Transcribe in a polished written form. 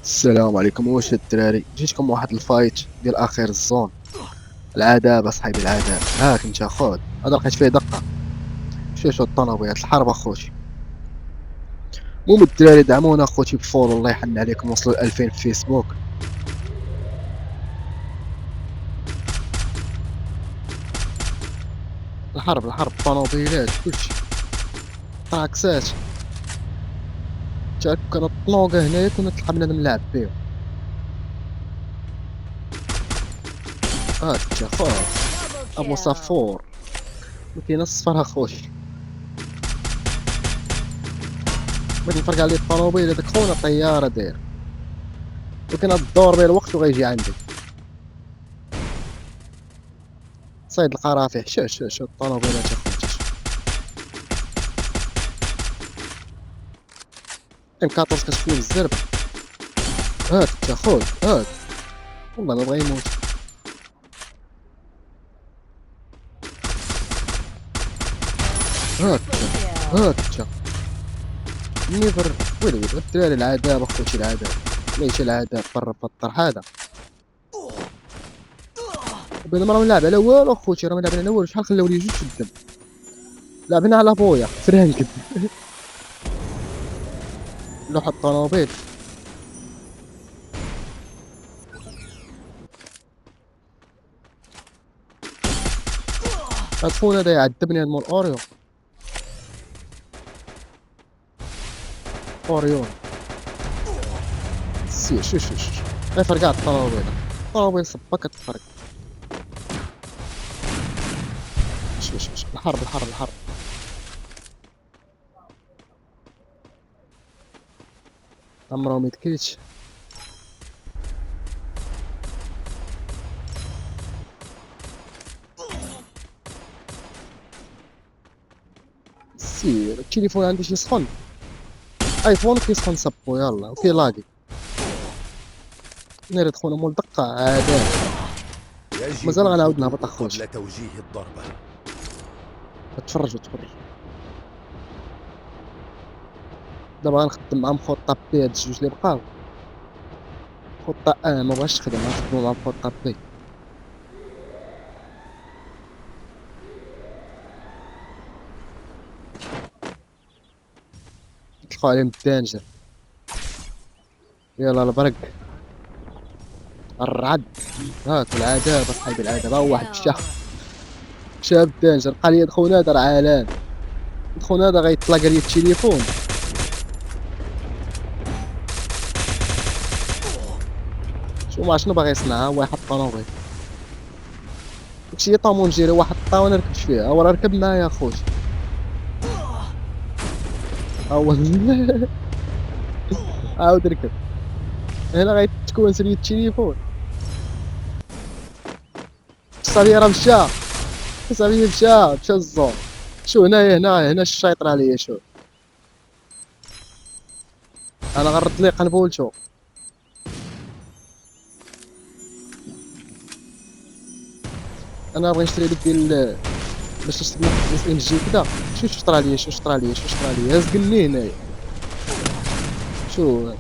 السلام عليكم. واش الدراري جيتكم واحد الفايت ديال اخر الزون. العذاب اصحابي العذاب. هاك انت خود هذا لقيت فيه دقه. شو الطنوبيات الحرب اخوتي. المهم الدراري دعمونا اخوتي بفولو، الله يحن عليكم، وصلوا ل 2000 في فيسبوك. الحرب الطنوبيلات كلشي طاكسات. تا كانت طلونكا هنايا كنا تلقى بنادم نلعب بهم. هاك انت خود ابو صفور. ما كاين الصفر اخوتي. بغيت نفرق عليه الطوموبيل هذاك خونا طياره داير، ولكن هاد الدور ديال الوقت وغيجي عندي. صيد القرافيح. شو الطوموبيلات اخوتي. ام 14 كتكون الزربه. هاك انت خود هاك. والله ما بغا يموت. هاك انت هاك انت نيفر. ويلي الدراري العذاب اخوتي العذاب. ليش العذاب برا بطر هذا. بينما راه نلعب على والو اخوتي، راه نلعب على والو. شحال خلاو لي جوج في الدم. لعبنا على بويا فرانكد. لوح الطوموبيل. هاد خونا هذا يعذبني، هاد مول اوريو. اوريون سير. شو غير فرقع الطوموبيل. الطوموبيل صبا كتفرق. شو الحرب. عمرو ميتكيتش. سير التليفون عندي شي سخن. ايفون كيسخن صبو يلا وكيلاقي. نارد خونا مول دقة عادات. مازال غنعاود نهبط اخوتي. قبل توجيه الضربة. تفرج. دابا غنخدم معاهم خطة بي. هاد الجوج اللي بقاو خطة مبغاش تخدم، غنخدمو معاهم خطة بي. نطلقو عليهم الدانجر. يلا البرق الرعد. هاك العذاب اصحابي العذاب. ها هو واحد شاب الدانجر قال لي خونا هذا راه عالان. خونا هذا غيطلق لي التليفون. شو شنو باغي يصنع. ها واحد طونوبيل. داكشي طامون جيري واحد الطاوه نركبش فيها. هو راه ركب معايا اخوتي. ها هو. عاود ركب. هنا غيتكون سرية التليفون. الصبي راه مشى. الصبي مشى الزون. شو هنا الشيطر عليا. شو انا غنرد ليه قنبولتو. انا بغي نشري ديك ديال باش نشري اس ام جي كدا. شطر عليا هز قلني هنايا. شو